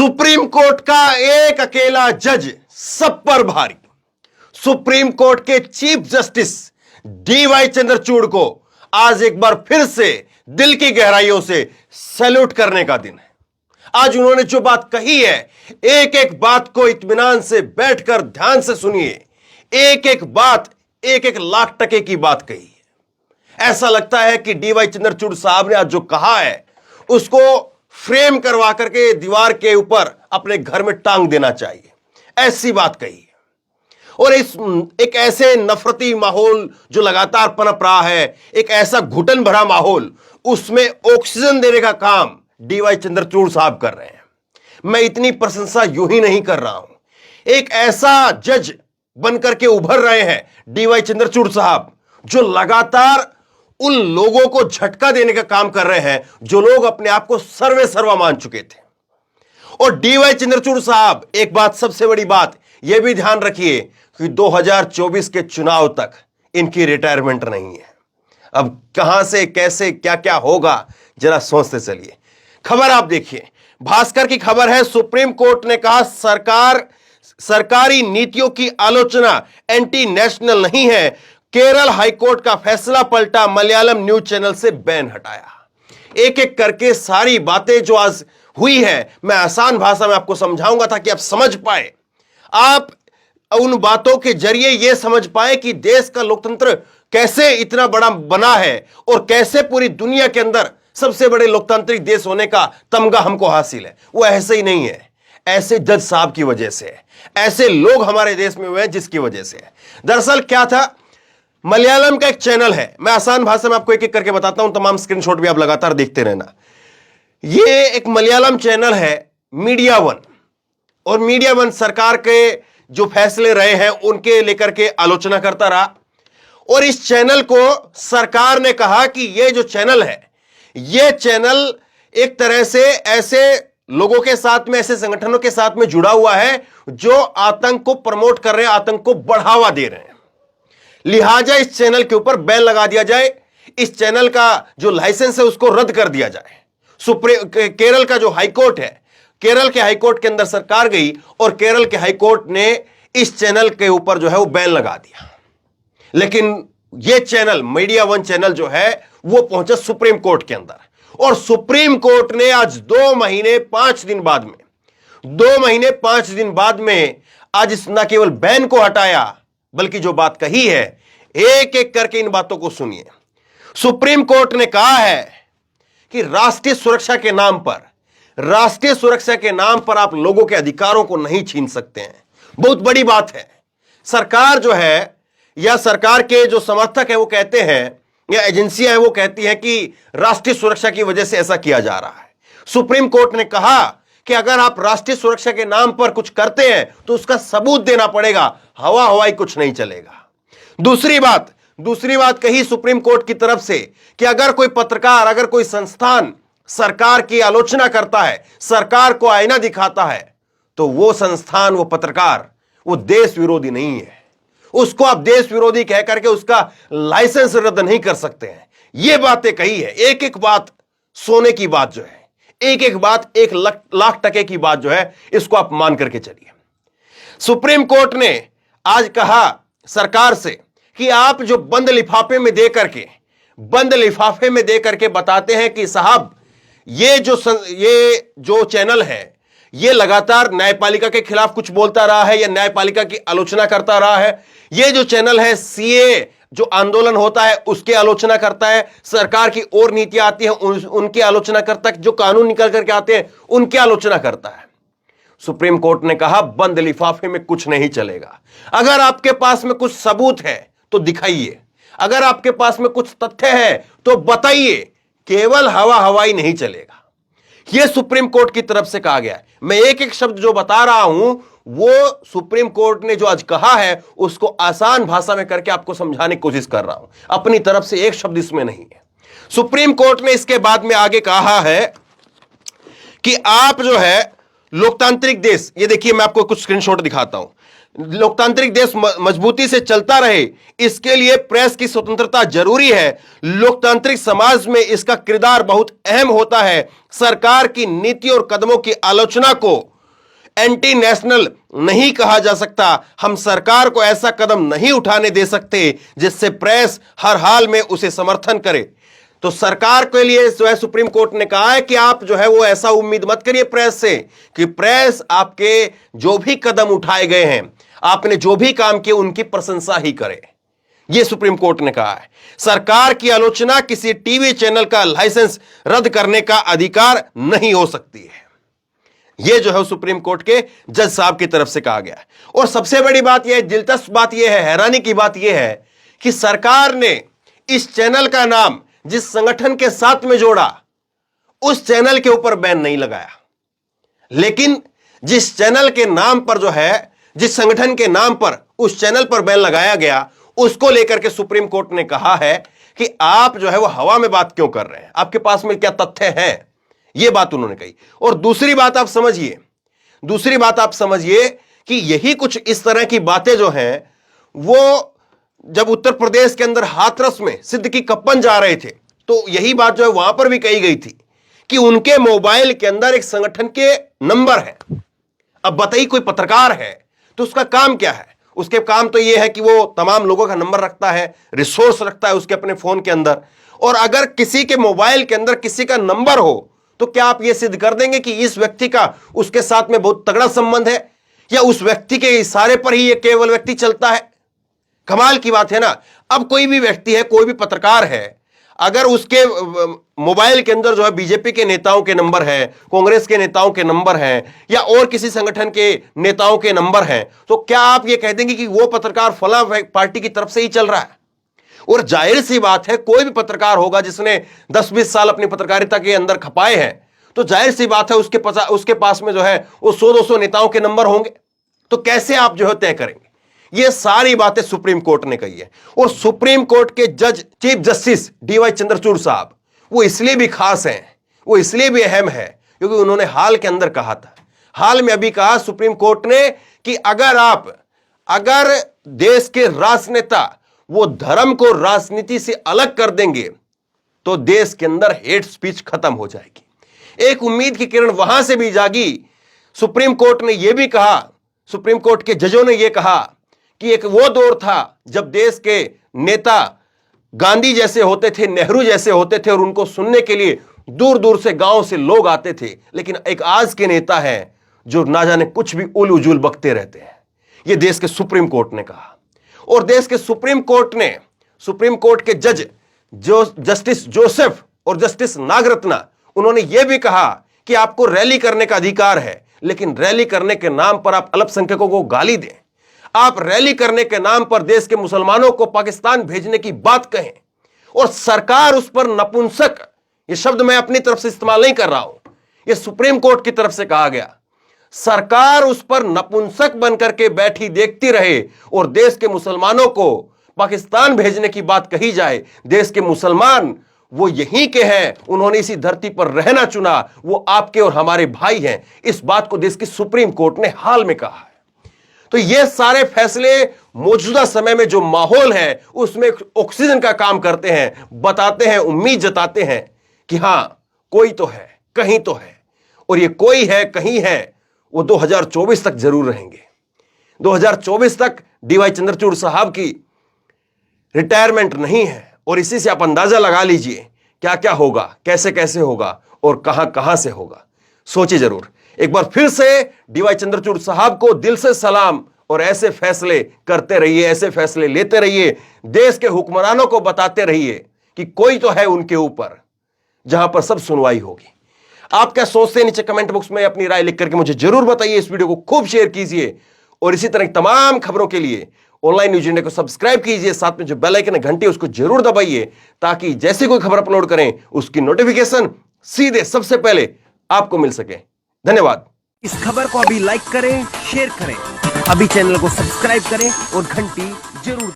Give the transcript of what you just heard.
Supreme court का एक अकेला जज सब पर भारी। सुप्रीम कोर्ट के चीफ जस्टिस डीवाई चंद्रचूड़ को आज एक बार फिर से दिल की गहराइयों से सैल्यूट करने का दिन है। आज उन्होंने जो बात कही है, एक एक बात को इत्मीनान से बैठकर ध्यान से सुनिए। एक एक बात एक एक लाख टके की बात कही है। ऐसा लगता है कि डीवाई चंद्रचूड़ साहब ने आज जो कहा है उसको फ्रेम करवा करके दीवार के ऊपर अपने घर में टांग देना चाहिए। ऐसी बात कही है। और इस एक ऐसे नफरती माहौल जो लगातार पनप रहा है, एक ऐसा घुटन भरा माहौल, उसमें ऑक्सीजन देने का काम डीवाई चंद्रचूड़ साहब कर रहे हैं। मैं इतनी प्रशंसा यूं ही नहीं कर रहा हूं। एक ऐसा जज बनकर के उभर रहे हैं डीवाई चंद्रचूड़ साहब, जो लगातार उन लोगों को झटका देने का काम कर रहे हैं जो लोग अपने आप को सर्वे सर्वा मान चुके थे। और डीवाई चंद्रचूड़ साहब, एक बात, सबसे बड़ी बात यह भी ध्यान रखिए कि 2024 के चुनाव तक इनकी रिटायरमेंट नहीं है। अब कहां से कैसे क्या क्या होगा जरा सोचते चलिए। खबर आप देखिए, भास्कर की खबर है, सुप्रीम कोर्ट ने कहा सरकारी नीतियों की आलोचना एंटी नेशनल नहीं है। केरल हाईकोर्ट का फैसला पलटा, मलयालम न्यूज चैनल से बैन हटाया। एक एक करके सारी बातें जो आज हुई है मैं आसान भाषा में आपको समझाऊंगा ताकि आप समझ पाए, आप उन बातों के जरिए यह समझ पाए कि देश का लोकतंत्र कैसे इतना बड़ा बना है और कैसे पूरी दुनिया के अंदर सबसे बड़े लोकतांत्रिक देश होने का तमगा हमको हासिल है। वो ऐसे ही नहीं है, ऐसे जज साहब की वजह से है, ऐसे लोग हमारे देश में हुए हैं जिसकी वजह से है। दरअसल क्या था, मलयालम का एक चैनल है, मैं आसान भाषा में आपको एक एक करके बताता हूं, तमाम स्क्रीनशॉट भी आप लगातार देखते रहना। ये एक मलयालम चैनल है मीडिया वन, और मीडिया वन सरकार के जो फैसले रहे हैं उनके लेकर के आलोचना करता रहा। और इस चैनल को सरकार ने कहा कि ये जो चैनल है, ये चैनल एक तरह से ऐसे लोगों के साथ में, ऐसे संगठनों के साथ में जुड़ा हुआ है जो आतंक को प्रमोट कर रहे हैं, आतंक को बढ़ावा दे रहे हैं। लिहाजा इस चैनल के ऊपर बैन लगा दिया जाए, इस चैनल का जो लाइसेंस है उसको रद्द कर दिया जाए। केरल का जो हाईकोर्ट है, केरल के हाईकोर्ट के अंदर सरकार गई और केरल के हाईकोर्ट ने इस चैनल के ऊपर जो है वो बैन लगा दिया। लेकिन ये चैनल, मीडिया वन चैनल जो है, वो पहुंचा सुप्रीम कोर्ट के अंदर, और सुप्रीम कोर्ट ने आज 2 महीने 5 दिन बाद में, 2 महीने 5 दिन बाद में आज इस न केवल बैन को हटाया बल्कि जो बात कही है, एक एक करके इन बातों को सुनिए। सुप्रीम कोर्ट ने कहा है कि राष्ट्रीय सुरक्षा के नाम पर, राष्ट्रीय सुरक्षा के नाम पर आप लोगों के अधिकारों को नहीं छीन सकते हैं। बहुत बड़ी बात है। सरकार जो है, या सरकार के जो समर्थक है वो कहते हैं, या एजेंसियां हैं वो कहती हैं कि राष्ट्रीय सुरक्षा की वजह से ऐसा किया जा रहा है। सुप्रीम कोर्ट ने कहा कि अगर आप राष्ट्रीय सुरक्षा के नाम पर कुछ करते हैं तो उसका सबूत देना पड़ेगा, हवा हवाई कुछ नहीं चलेगा। दूसरी बात कही सुप्रीम कोर्ट की तरफ से कि अगर कोई पत्रकार, अगर कोई संस्थान सरकार की आलोचना करता है, सरकार को आईना दिखाता है, तो वो संस्थान, वो पत्रकार, वो देश विरोधी नहीं है। उसको आप देश विरोधी कह करके उसका लाइसेंस रद्द नहीं कर सकते हैं। ये बातें कही है, एक एक बात सोने की बात जो है, एक एक बात 1 लाख टके की बात जो है, इसको आप मान करके चलिए। सुप्रीम कोर्ट ने आज कहा सरकार से कि आप जो बंद लिफाफे में दे करके बताते हैं कि साहब ये जो चैनल है ये लगातार न्यायपालिका के खिलाफ कुछ बोलता रहा है या न्यायपालिका की आलोचना करता रहा है, ये जो चैनल है सीए जो आंदोलन होता है उसकी आलोचना करता है, सरकार की और नीतियां आती हैं उनकी आलोचना करता है, जो कानून निकल करके आते हैं उनकी आलोचना करता है। सुप्रीम कोर्ट ने कहा बंद लिफाफे में कुछ नहीं चलेगा। अगर आपके पास में कुछ सबूत है तो दिखाइए, अगर आपके पास में कुछ तथ्य है तो बताइए, केवल हवा हवाई नहीं चलेगा। यह सुप्रीम कोर्ट की तरफ से कहा गया है। मैं एक एक शब्द जो बता रहा हूं वो सुप्रीम कोर्ट ने जो आज कहा है उसको आसान भाषा में करके आपको समझाने की कोशिश कर रहा हूं, अपनी तरफ से एक शब्द इसमें नहीं है। सुप्रीम कोर्ट ने इसके बाद में आगे कहा है कि आप जो है लोकतांत्रिक देश, ये देखिए मैं आपको कुछ स्क्रीनशॉट दिखाता हूं, लोकतांत्रिक देश मजबूती से चलता रहे इसके लिए प्रेस की स्वतंत्रता जरूरी है। लोकतांत्रिक समाज में इसका किरदार बहुत अहम होता है। सरकार की नीति और कदमों की आलोचना को एंटी नेशनल नहीं कहा जा सकता। हम सरकार को ऐसा कदम नहीं उठाने दे सकते जिससे प्रेस हर हाल में उसे समर्थन करे। तो सरकार के लिए जो है सुप्रीम कोर्ट ने कहा है कि आप जो है वो ऐसा उम्मीद मत करिए प्रेस से कि प्रेस आपके जो भी कदम उठाए गए हैं, आपने जो भी काम किए, उनकी प्रशंसा ही करे। यह सुप्रीम कोर्ट ने कहा है। सरकार की आलोचना किसी टीवी चैनल का लाइसेंस रद्द करने का अधिकार नहीं हो सकती है। यह जो है सुप्रीम कोर्ट के जज साहब की तरफ से कहा गया है। और सबसे बड़ी बात यह, दिलचस्प बात यह है, हैरानी की बात यह है कि सरकार ने इस चैनल का नाम जिस संगठन के साथ में जोड़ा, उस चैनल के ऊपर बैन नहीं लगाया। लेकिन जिस चैनल के नाम पर जो है, जिस संगठन के नाम पर उस चैनल पर बैन लगाया गया, उसको लेकर के सुप्रीम कोर्ट ने कहा है कि आप जो है वो हवा में बात क्यों कर रहे हैं, आपके पास में क्या तथ्य हैं। यह बात उन्होंने कही। और दूसरी बात आप समझिए कि यही कुछ इस तरह की बातें जो हैं, वो जब उत्तर प्रदेश के अंदर हाथरस में सिद्दीकी कप्पन जा रहे थे, तो यही बात जो है वहां पर भी कही गई थी कि उनके मोबाइल के अंदर एक संगठन के नंबर है। अब बताइए, कोई पत्रकार है तो उसका काम क्या है? उसके काम तो यह है कि वो तमाम लोगों का नंबर रखता है, रिसोर्स रखता है उसके अपने फोन के अंदर। और अगर किसी के मोबाइल के अंदर किसी का नंबर हो, तो क्या आप यह सिद्ध कर देंगे कि इस व्यक्ति का उसके साथ में बहुत तगड़ा संबंध है, या उस व्यक्ति के इशारे पर ही यह केवल व्यक्ति चलता है? कमाल की बात है ना। अब कोई भी व्यक्ति है, कोई भी पत्रकार है, अगर उसके मोबाइल के अंदर जो है बीजेपी के नेताओं के नंबर है, कांग्रेस के नेताओं के नंबर हैं, या और किसी संगठन के नेताओं के नंबर हैं, तो क्या आप ये कह देंगे कि वो पत्रकार फला पार्टी की तरफ से ही चल रहा है? और जाहिर सी बात है, कोई भी पत्रकार होगा जिसने 10-20 साल अपनी पत्रकारिता के अंदर खपाए हैं, तो जाहिर सी बात है उसके पास में जो है वो 100-200 नेताओं के नंबर होंगे। तो कैसे आप जो है तय करेंगे? ये सारी बातें सुप्रीम कोर्ट ने कही है। और सुप्रीम कोर्ट के जज चीफ जस्टिस डीवाई चंद्रचूड़ साहब, वो इसलिए भी खास हैं, वो इसलिए भी अहम है क्योंकि उन्होंने हाल के अंदर कहा था, हाल में अभी कहा सुप्रीम कोर्ट ने कि अगर देश के राजनेता वो धर्म को राजनीति से अलग कर देंगे, तो देश के अंदर हेट स्पीच खत्म हो जाएगी। एक उम्मीद की किरण वहां से भी जागी। सुप्रीम कोर्ट ने यह भी कहा, सुप्रीम कोर्ट के जजों ने यह कहा कि एक वो दौर था जब देश के नेता गांधी जैसे होते थे, नेहरू जैसे होते थे, और उनको सुनने के लिए दूर दूर से गांव से लोग आते थे। लेकिन एक आज के नेता हैं जो ना जाने कुछ भी उल उजुल बकते रहते हैं। यह देश के सुप्रीम कोर्ट ने कहा। और देश के सुप्रीम कोर्ट ने, सुप्रीम कोर्ट के जज जो जस्टिस जोसेफ और जस्टिस नागरत्ना, उन्होंने यह भी कहा कि आपको रैली करने का अधिकार है, लेकिन रैली करने के नाम पर आप अल्पसंख्यकों को गाली दें, आप रैली करने के नाम पर देश के मुसलमानों को पाकिस्तान भेजने की बात कहें, और सरकार उस पर नपुंसक, यह शब्द मैं अपनी तरफ से इस्तेमाल नहीं कर रहा हूं, यह सुप्रीम कोर्ट की तरफ से कहा गया, सरकार उस पर नपुंसक बनकर के बैठी देखती रहे और देश के मुसलमानों को पाकिस्तान भेजने की बात कही जाए। देश के मुसलमान वो यहीं के हैं, उन्होंने इसी धरती पर रहना चुना, वो आपके और हमारे भाई हैं। इस बात को देश की सुप्रीम कोर्ट ने हाल में कहा है। तो ये सारे फैसले मौजूदा समय में जो माहौल है उसमें ऑक्सीजन का काम करते हैं, बताते हैं, उम्मीद जताते हैं कि हां कोई तो है, कहीं तो है, और ये कोई है, कहीं है, वो 2024 तक जरूर रहेंगे। 2024 तक डीवाई चंद्रचूड़ साहब की रिटायरमेंट नहीं है, और इसी से आप अंदाजा लगा लीजिए क्या क्या होगा, कैसे कैसे होगा और कहां कहां से होगा। सोचिए जरूर। एक बार फिर से डीवाई चंद्रचूड़ साहब को दिल से सलाम, और ऐसे फैसले करते रहिए, ऐसे फैसले लेते रहिए, देश के हुक्मरानों को बताते रहिए कि कोई तो है उनके ऊपर जहां पर सब सुनवाई होगी। आप क्या सोचते हैं नीचे कमेंट बॉक्स में अपनी राय लिख करके मुझे जरूर बताइए। इस वीडियो को खूब शेयर कीजिए, और इसी तरह तमाम खबरों के लिए ऑनलाइन न्यूज इंडिया को सब्सक्राइब कीजिए। साथ में जो बेल आइकन है घंटी, उसको जरूर दबाइए, ताकि जैसे कोई खबर अपलोड करें उसकी नोटिफिकेशन सीधे सबसे पहले आपको मिल सके। धन्यवाद। इस खबर को अभी लाइक करें, शेयर करें, अभी चैनल को सब्सक्राइब करें और घंटी जरूर